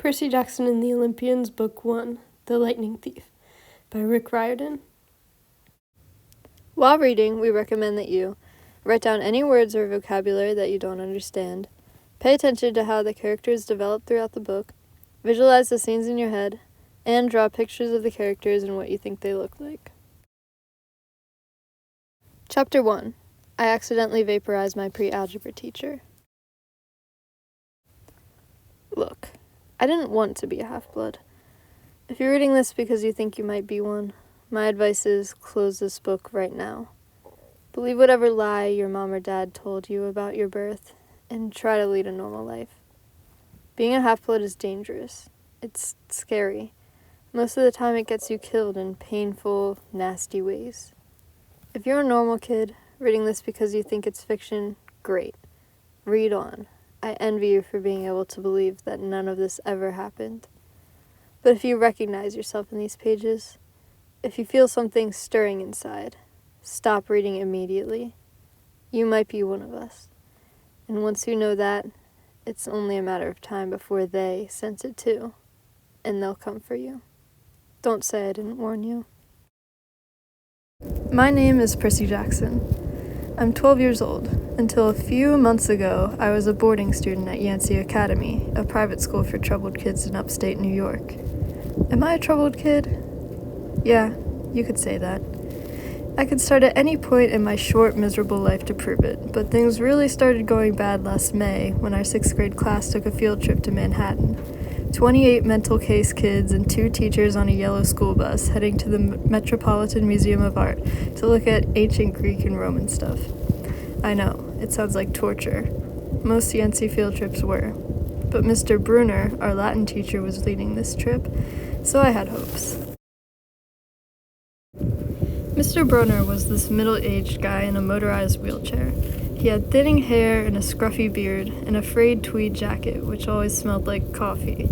Percy Jackson and the Olympians, Book 1, The Lightning Thief, by Rick Riordan. While reading, we recommend that you write down any words or vocabulary that you don't understand, pay attention to how the characters develop throughout the book, visualize the scenes in your head, and draw pictures of the characters and what you think they look like. Chapter 1. I accidentally vaporized my pre-algebra teacher. Look, I didn't want to be a half-blood. If you're reading this because you think you might be one, my advice is close this book right now. Believe whatever lie your mom or dad told you about your birth, and try to lead a normal life. Being a half-blood is dangerous. It's scary. Most of the time it gets you killed in painful, nasty ways. If you're a normal kid, reading this because you think it's fiction, great. Read on. I envy you for being able to believe that none of this ever happened. But if you recognize yourself in these pages, if you feel something stirring inside, stop reading immediately. You might be one of us. And once you know that, it's only a matter of time before they sense it too, and they'll come for you. Don't say I didn't warn you. My name is Percy Jackson. I'm 12 years old. Until a few months ago, I was a boarding student at Yancey Academy, a private school for troubled kids in upstate New York. Am I a troubled kid? Yeah, you could say that. I could start at any point in my short, miserable life to prove it, but things really started going bad last May when our 6th grade class took a field trip to Manhattan. 28 mental case kids and 2 teachers on a yellow school bus heading to the Metropolitan Museum of Art to look at ancient Greek and Roman stuff. I know, it sounds like torture. Most Yancey field trips were. But Mr. Brunner, our Latin teacher, was leading this trip, so I had hopes. Mr. Brunner was this middle-aged guy in a motorized wheelchair. He had thinning hair and a scruffy beard and a frayed tweed jacket, which always smelled like coffee.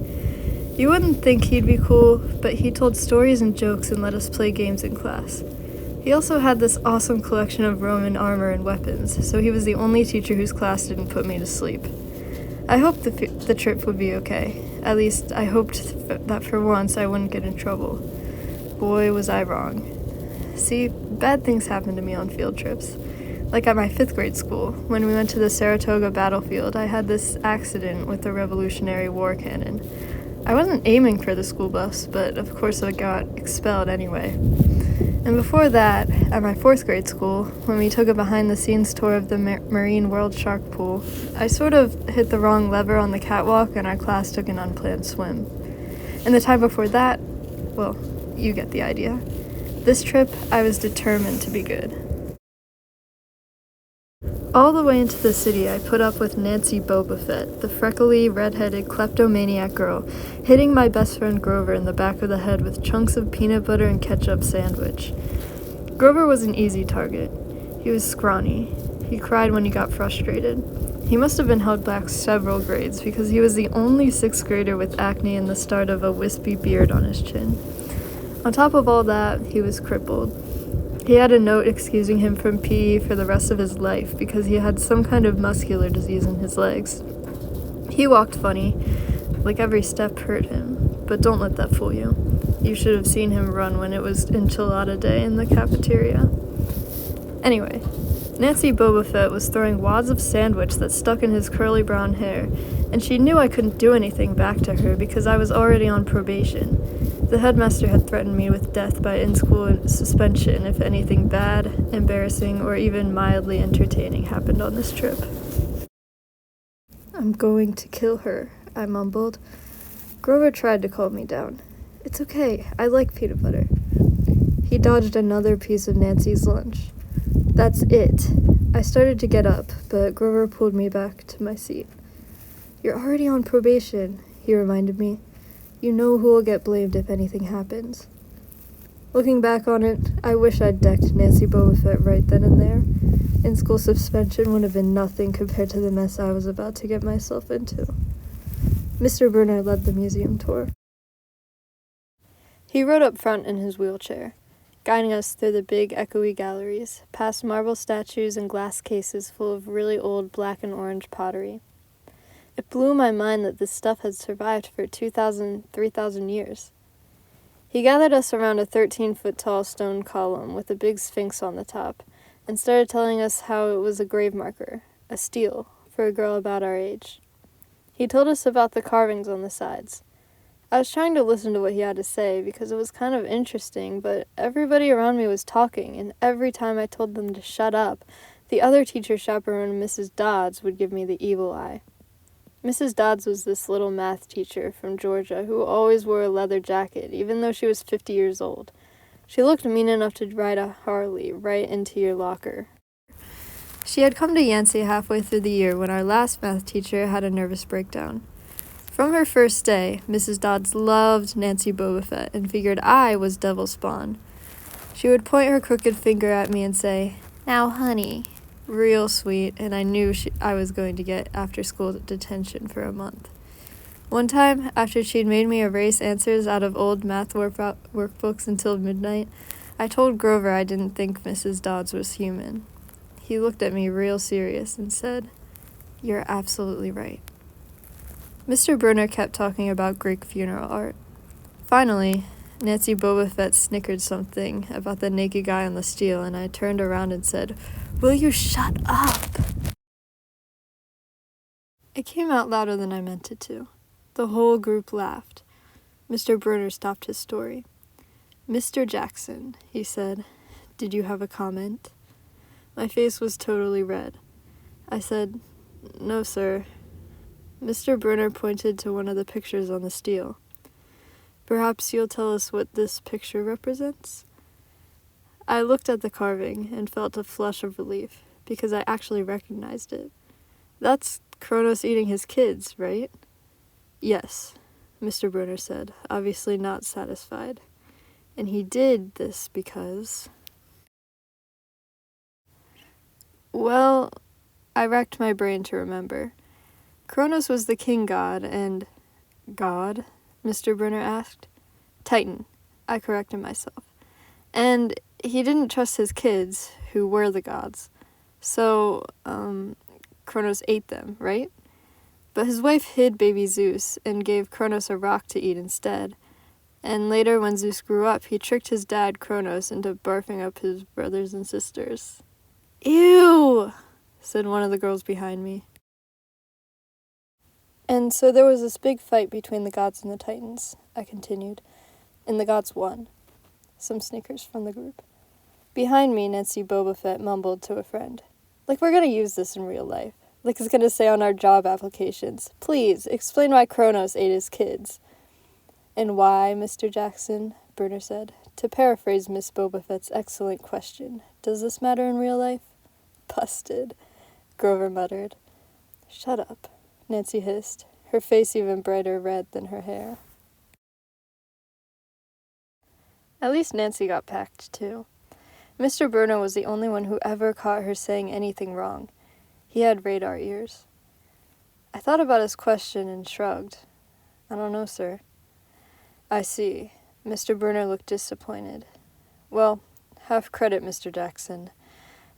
You wouldn't think he'd be cool, but he told stories and jokes and let us play games in class. He also had this awesome collection of Roman armor and weapons, so he was the only teacher whose class didn't put me to sleep. I hoped the trip would be okay. At least, I hoped that for once I wouldn't get in trouble. Boy, was I wrong. See, bad things happen to me on field trips. Like at my 5th grade school, when we went to the Saratoga battlefield, I had this accident with a Revolutionary War cannon. I wasn't aiming for the school bus, but of course I got expelled anyway. And before that, at my 4th grade school, when we took a behind-the-scenes tour of the Marine World Shark Pool, I sort of hit the wrong lever on the catwalk and our class took an unplanned swim. And the time before that, well, you get the idea. This trip, I was determined to be good. All the way into the city, I put up with Nancy Boba Fett, the freckly, red-headed kleptomaniac girl, hitting my best friend Grover in the back of the head with chunks of peanut butter and ketchup sandwich. Grover was an easy target. He was scrawny. He cried when he got frustrated. He must have been held back several grades because he was the only 6th grader with acne and the start of a wispy beard on his chin. On top of all that, he was crippled. He had a note excusing him from PE for the rest of his life because he had some kind of muscular disease in his legs. He walked funny, like every step hurt him, but don't let that fool you. You should have seen him run when it was enchilada day in the cafeteria. Anyway, Nancy Boba Fett was throwing wads of sandwich that stuck in his curly brown hair, and she knew I couldn't do anything back to her because I was already on probation. The headmaster had threatened me with death by in-school suspension if anything bad, embarrassing, or even mildly entertaining happened on this trip. "I'm going to kill her," I mumbled. Grover tried to calm me down. "It's okay, I like peanut butter." He dodged another piece of Nancy's lunch. That's it. I started to get up, but Grover pulled me back to my seat. "You're already on probation," he reminded me. "You know who will get blamed if anything happens." Looking back on it, I wish I'd decked Nancy Boba Fett right then and there. In-school suspension would have been nothing compared to the mess I was about to get myself into. Mr. Brunner led the museum tour. He rode up front in his wheelchair, guiding us through the big, echoey galleries, past marble statues and glass cases full of really old black and orange pottery. It blew my mind that this stuff had survived for 2,000, 3,000 years. He gathered us around a 13-foot-tall stone column with a big sphinx on the top, and started telling us how it was a grave marker, a steal, for a girl about our age. He told us about the carvings on the sides. I was trying to listen to what he had to say because it was kind of interesting, but everybody around me was talking, and every time I told them to shut up, the other teacher chaperone, Mrs. Dodds, would give me the evil eye. Mrs. Dodds was this little math teacher from Georgia who always wore a leather jacket, even though she was 50 years old. She looked mean enough to ride a Harley right into your locker. She had come to Yancey halfway through the year when our last math teacher had a nervous breakdown. From her first day, Mrs. Dodds loved Nancy Bobafett and figured I was devil spawn. She would point her crooked finger at me and say, "Now, honey," real sweet, and I knew I was going to get after-school detention for a month. One time, after she'd made me erase answers out of old math workbooks until midnight, I told Grover I didn't think Mrs. Dodds was human. He looked at me real serious and said, "You're absolutely right." Mr. Brunner kept talking about Greek funeral art. Finally, Nancy Bobafett snickered something about the naked guy on the steel, and I turned around and said, "Will you shut up?" It came out louder than I meant it to. The whole group laughed. Mr. Brunner stopped his story. "Mr. Jackson," he said, "did you have a comment?" My face was totally red. I said, "No, sir." Mr. Brunner pointed to one of the pictures on the steel. "Perhaps you'll tell us what this picture represents?" I looked at the carving and felt a flush of relief, because I actually recognized it. That's Kronos eating his kids, right? "Yes," Mr. Brunner said, obviously not satisfied. "And he did this because..." Well, I racked my brain to remember. Kronos was the king god, and... God? Mr. Brunner asked. Titan, I corrected myself. And he didn't trust his kids, who were the gods. So, Kronos ate them, right? But his wife hid baby Zeus and gave Kronos a rock to eat instead. And later, when Zeus grew up, he tricked his dad, Kronos, into barfing up his brothers and sisters. "Ew!" said one of the girls behind me. "And so there was this big fight between the gods and the Titans," I continued, "and the gods won." Some snickers from the group. Behind me, Nancy Bobafett mumbled to a friend, "Like we're gonna use this in real life. Like it's gonna say on our job applications, 'Please, explain why Kronos ate his kids.'" "And why, Mr. Jackson?" Brunner said. "To paraphrase Miss Bobafett's excellent question, does this matter in real life?" "Busted," Grover muttered. "Shut up," Nancy hissed, her face even brighter red than her hair. At least Nancy got packed, too. Mr. Brunner was the only one who ever caught her saying anything wrong. He had radar ears. I thought about his question and shrugged. "I don't know, sir." "I see." Mr. Brunner looked disappointed. "Well, have credit, Mr. Jackson.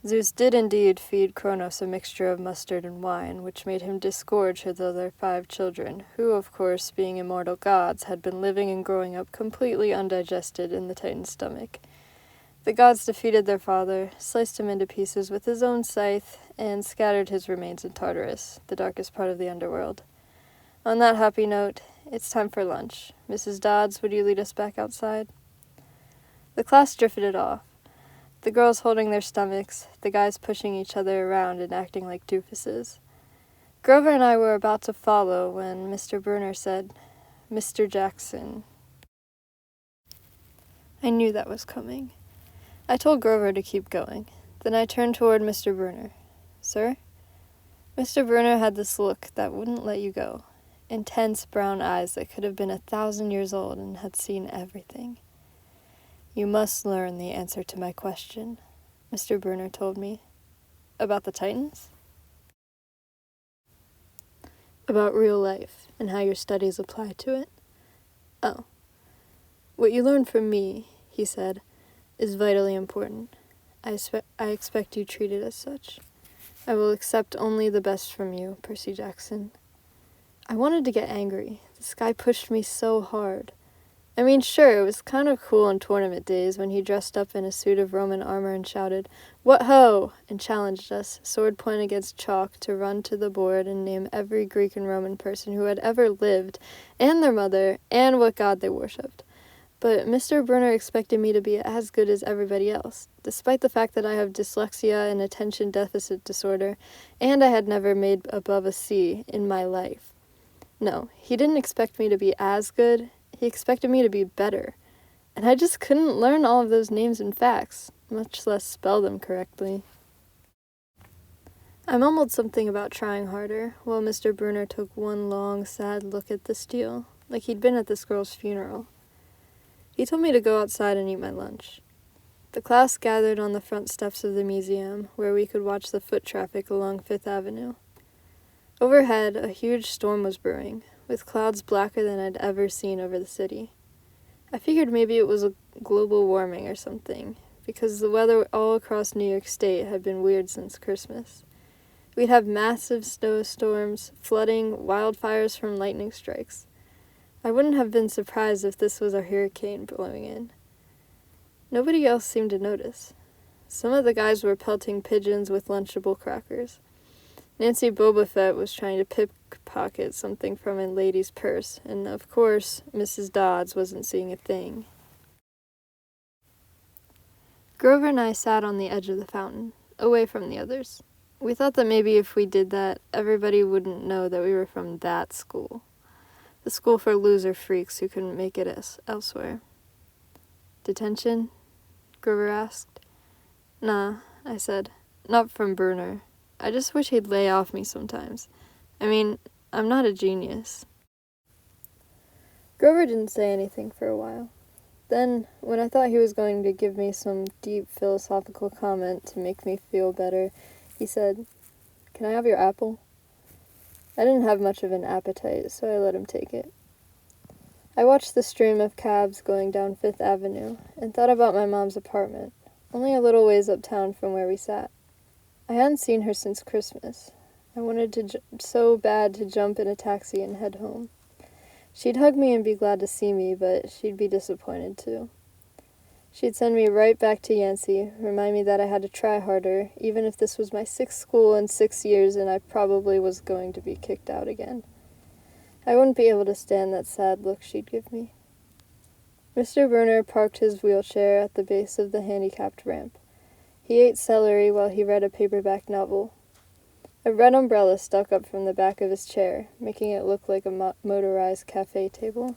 Zeus did indeed feed Kronos a mixture of mustard and wine, which made him disgorge his other 5 children, who, of course, being immortal gods, had been living and growing up completely undigested in the Titan's stomach. The gods defeated their father, sliced him into pieces with his own scythe, and scattered his remains in Tartarus, the darkest part of the underworld. On that happy note, it's time for lunch. Mrs. Dodds, would you lead us back outside?" The class drifted off. The girls holding their stomachs, the guys pushing each other around and acting like doofuses. Grover and I were about to follow when Mr. Brunner said, "Mr. Jackson." I knew that was coming. I told Grover to keep going. Then I turned toward Mr. Brunner. "Sir?" Mr. Brunner had this look that wouldn't let you go. Intense brown eyes that could have been 1,000 years old and had seen everything. "You must learn the answer to my question," Mr. Brunner told me. "About the Titans?" "About real life, and how your studies apply to it." "Oh. What you learn from me," he said, "is vitally important. I expect you treat it as such. I will accept only the best from you, Percy Jackson." I wanted to get angry. This guy pushed me so hard. I mean, sure, it was kind of cool on tournament days when he dressed up in a suit of Roman armor and shouted, "What ho!" and challenged us, sword point against chalk, to run to the board and name every Greek and Roman person who had ever lived, and their mother, and what god they worshipped. But Mr. Brunner expected me to be as good as everybody else, despite the fact that I have dyslexia and attention deficit disorder, and I had never made above a C in my life. No, he didn't expect me to be as good. He expected me to be better, and I just couldn't learn all of those names and facts, much less spell them correctly. I mumbled something about trying harder, while Mr. Brunner took one long, sad look at the steel, like he'd been at this girl's funeral. He told me to go outside and eat my lunch. The class gathered on the front steps of the museum, where we could watch the foot traffic along Fifth Avenue. Overhead, a huge storm was brewing, with clouds blacker than I'd ever seen over the city. I figured maybe it was a global warming or something, because the weather all across New York State had been weird since Christmas. We'd have massive snowstorms, flooding, wildfires from lightning strikes. I wouldn't have been surprised if this was a hurricane blowing in. Nobody else seemed to notice. Some of the guys were pelting pigeons with Lunchable crackers. Nancy Bobafett was trying to pickpocket something from a lady's purse, and of course, Mrs. Dodds wasn't seeing a thing. Grover and I sat on the edge of the fountain, away from the others. We thought that maybe if we did that, everybody wouldn't know that we were from that school. The school for loser freaks who couldn't make it elsewhere. "Detention?" Grover asked. "Nah," I said. "Not from Brunner. I just wish he'd lay off me sometimes. I mean, I'm not a genius." Grover didn't say anything for a while. Then, when I thought he was going to give me some deep philosophical comment to make me feel better, he said, "Can I have your apple?" I didn't have much of an appetite, so I let him take it. I watched the stream of cabs going down Fifth Avenue and thought about my mom's apartment, only a little ways uptown from where we sat. I hadn't seen her since Christmas. I wanted so bad to jump in a taxi and head home. She'd hug me and be glad to see me, but she'd be disappointed too. She'd send me right back to Yancey, remind me that I had to try harder, even if this was my 6th school in 6 years and I probably was going to be kicked out again. I wouldn't be able to stand that sad look she'd give me. Mr. Brunner parked his wheelchair at the base of the handicapped ramp. He ate celery while he read a paperback novel. A red umbrella stuck up from the back of his chair, making it look like a motorized cafe table.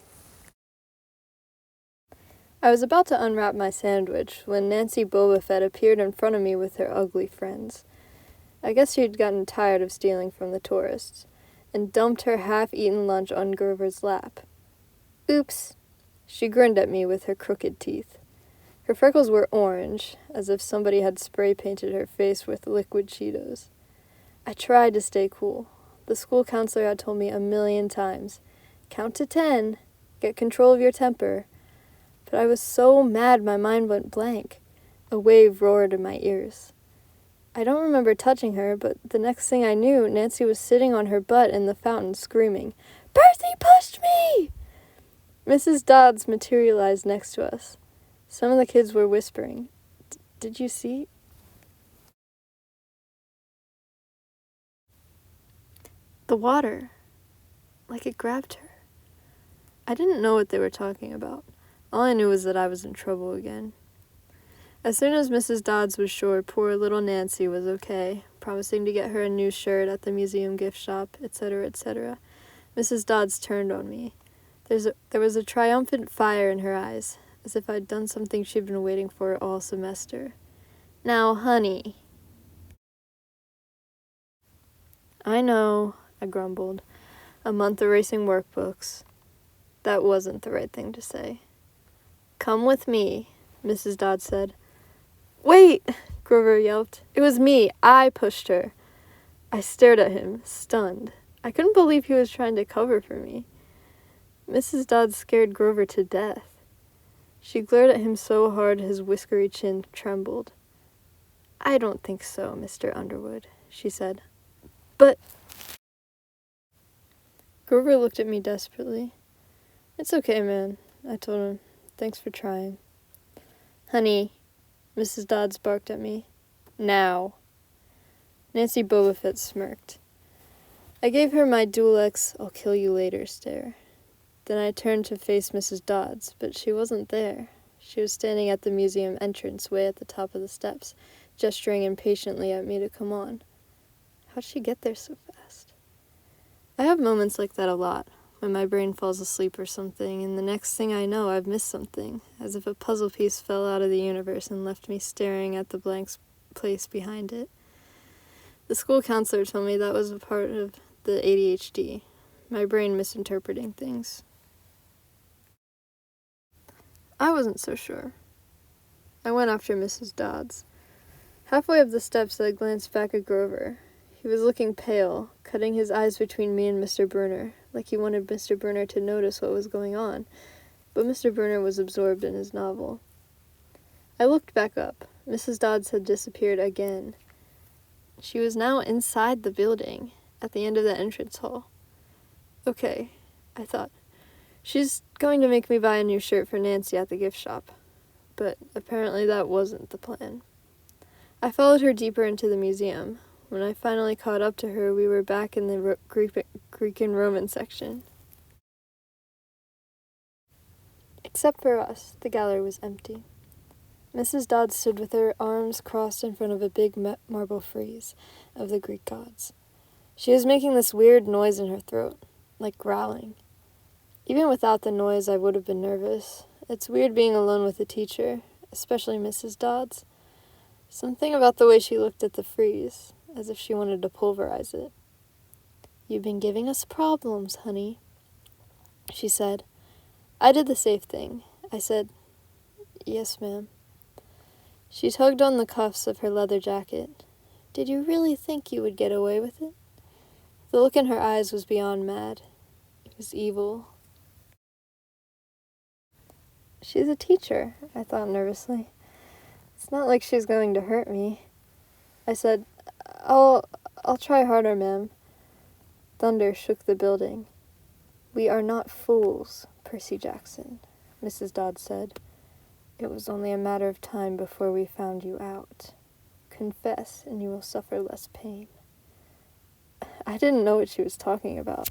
I was about to unwrap my sandwich when Nancy Bobafett appeared in front of me with her ugly friends. I guess she'd gotten tired of stealing from the tourists, and dumped her half-eaten lunch on Grover's lap. "Oops." She grinned at me with her crooked teeth. Her freckles were orange, as if somebody had spray-painted her face with liquid Cheetos. I tried to stay cool. The school counselor had told me 1,000,000 times, "Count to 10, get control of your temper." But I was so mad my mind went blank. A wave roared in my ears. I don't remember touching her, but the next thing I knew, Nancy was sitting on her butt in the fountain screaming, "Percy pushed me!" Mrs. Dodds materialized next to us. Some of the kids were whispering, "Did you see?" The water. Like it grabbed her. I didn't know what they were talking about. All I knew was that I was in trouble again. As soon as Mrs. Dodds was sure poor little Nancy was okay, promising to get her a new shirt at the museum gift shop, etc., etc., Mrs. Dodds turned on me. There was a triumphant fire in her eyes, as if I'd done something she'd been waiting for all semester. "Now, honey." "I know," I grumbled. "A month erasing workbooks." That wasn't the right thing to say. "Come with me," Mrs. Dodds said. "Wait!" Grover yelped. "It was me. I pushed her." I stared at him, stunned. I couldn't believe he was trying to cover for me. Mrs. Dodds scared Grover to death. She glared at him so hard his whiskery chin trembled. "I don't think so, Mr. Underwood," she said. "But..." Grover looked at me desperately. "It's okay, man," I told him. "Thanks for trying." "Honey," Mrs. Dodds barked at me. "Now." Nancy Bobofet smirked. I gave her my Dual-X I'll kill you later stare. Then I turned to face Mrs. Dodds, but she wasn't there. She was standing at the museum entrance way at the top of the steps, gesturing impatiently at me to come on. How'd she get there so fast? I have moments like that a lot, when my brain falls asleep or something, and the next thing I know I've missed something, as if a puzzle piece fell out of the universe and left me staring at the blank place behind it. The school counselor told me that was a part of the ADHD, my brain misinterpreting things. I wasn't so sure. I went after Mrs. Dodds. Halfway up the steps, I glanced back at Grover. He was looking pale, cutting his eyes between me and Mr. Bruner, like he wanted Mr. Bruner to notice what was going on, but Mr. Bruner was absorbed in his novel. I looked back up. Mrs. Dodds had disappeared again. She was now inside the building, at the end of the entrance hall. Okay, I thought. She's going to make me buy a new shirt for Nancy at the gift shop. But apparently that wasn't the plan. I followed her deeper into the museum. When I finally caught up to her, we were back in the Greek and Roman section. Except for us, the gallery was empty. Mrs. Dodds stood with her arms crossed in front of a big marble frieze of the Greek gods. She was making this weird noise in her throat, like growling. Even without the noise, I would have been nervous. It's weird being alone with a teacher, especially Mrs. Dodds. Something about the way she looked at the frieze, as if she wanted to pulverize it. "You've been giving us problems, honey," she said. I did the safe thing. I said, "Yes, ma'am." She tugged on the cuffs of her leather jacket. "Did you really think you would get away with it?" The look in her eyes was beyond mad. It was evil. She's a teacher, I thought nervously. It's not like she's going to hurt me. I said, I'll try harder, ma'am." Thunder shook the building. "We are not fools, Percy Jackson," Mrs. Dodd said. "It was only a matter of time before we found you out. Confess, and you will suffer less pain." I didn't know what she was talking about.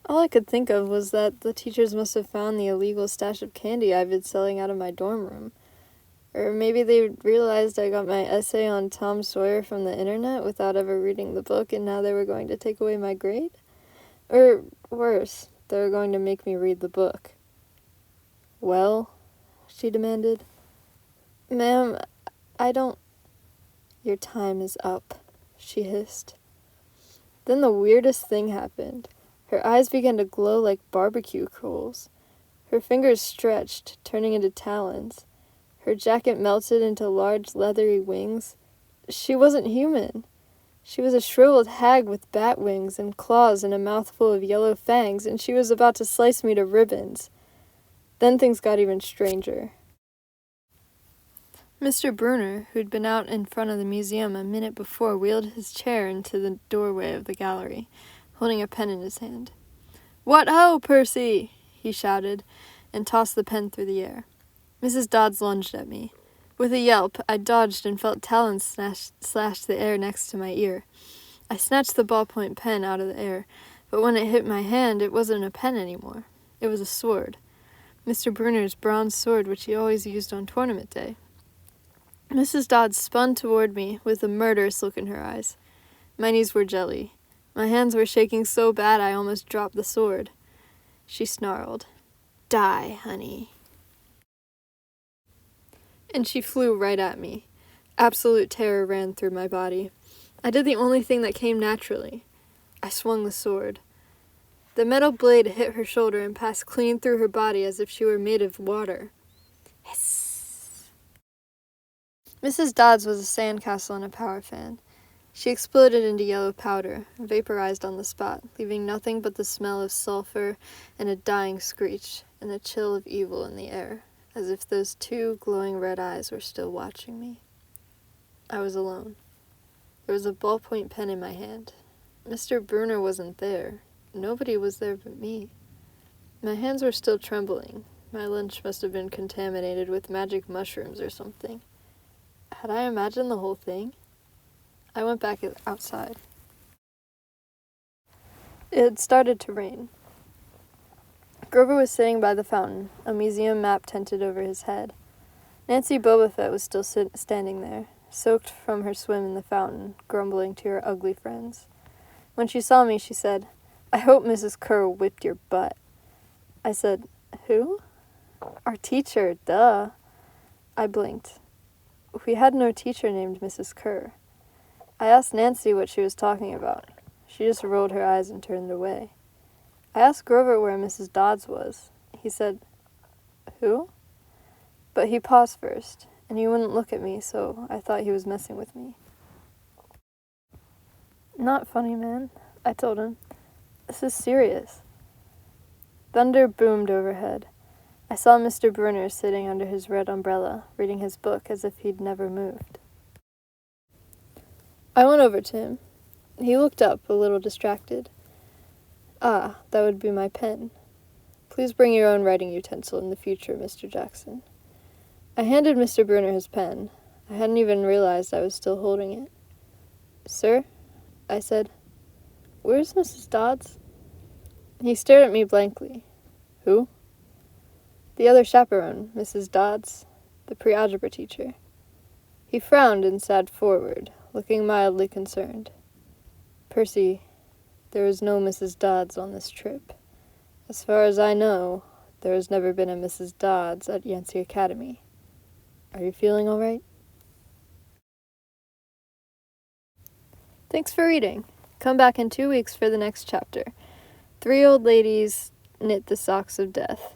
All I could think of was that the teachers must have found the illegal stash of candy I've been selling out of my dorm room. Or maybe they realized I got my essay on Tom Sawyer from the internet without ever reading the book, and now they were going to take away my grade? Or worse, they were going to make me read the book. "Well?" she demanded. "Ma'am, I don't—" "Your time is up," she hissed. Then the weirdest thing happened. Her eyes began to glow like barbecue coals. Her fingers stretched, turning into talons. Her jacket melted into large leathery wings. She wasn't human. She was a shriveled hag with bat wings and claws and a mouthful of yellow fangs, and she was about to slice me to ribbons. Then things got even stranger. Mr. Bruner, who'd been out in front of the museum a minute before, wheeled his chair into the doorway of the gallery, holding a pen in his hand. "What ho, Percy!" he shouted, and tossed the pen through the air. Mrs. Dodds lunged at me. With a yelp, I dodged and felt talons slash the air next to my ear. I snatched the ballpoint pen out of the air, but when it hit my hand, it wasn't a pen anymore. It was a sword. Mr. Bruner's bronze sword, which he always used on tournament day. Mrs. Dodds spun toward me with a murderous look in her eyes. My knees were jelly. My hands were shaking so bad I almost dropped the sword. She snarled, "Die, honey." And she flew right at me. Absolute terror ran through my body. I did the only thing that came naturally. I swung the sword. The metal blade hit her shoulder and passed clean through her body as if she were made of water. Hiss. Mrs. Dodds was a sandcastle and a power fan. She exploded into yellow powder, vaporized on the spot, leaving nothing but the smell of sulfur and a dying screech, and a chill of evil in the air, as if those two glowing red eyes were still watching me. I was alone. There was a ballpoint pen in my hand. Mr. Bruner wasn't there. Nobody was there but me. My hands were still trembling. My lunch must have been contaminated with magic mushrooms or something. Had I imagined the whole thing? I went back outside. It had started to rain. Grover was sitting by the fountain, a museum map tented over his head. Nancy Bobofet was still standing there, soaked from her swim in the fountain, grumbling to her ugly friends. When she saw me, she said, "I hope Mrs. Kerr whipped your butt." I said, "Who?" "Our teacher, duh." I blinked. We had no teacher named Mrs. Kerr. I asked Nancy what she was talking about. She just rolled her eyes and turned away. I asked Grover where Mrs. Dodds was. He said, "Who?" But he paused first, and he wouldn't look at me, so I thought he was messing with me. "Not funny, man," I told him. "This is serious." Thunder boomed overhead. I saw Mr. Bruner sitting under his red umbrella, reading his book as if he'd never moved. I went over to him. He looked up, a little distracted. "Ah, that would be my pen. Please bring your own writing utensil in the future, Mr. Jackson." I handed Mr. Bruner his pen. I hadn't even realized I was still holding it. "Sir?" I said. "Where's Mrs. Dodds?" He stared at me blankly. "Who?" "The other chaperone, Mrs. Dodds, the pre-algebra teacher." He frowned and sat forward, looking mildly concerned. "Percy, there is no Mrs. Dodds on this trip. As far as I know, there has never been a Mrs. Dodds at Yancey Academy. Are you feeling all right?" Thanks for reading. Come back in 2 weeks for the next chapter. 3 old ladies knit the socks of death.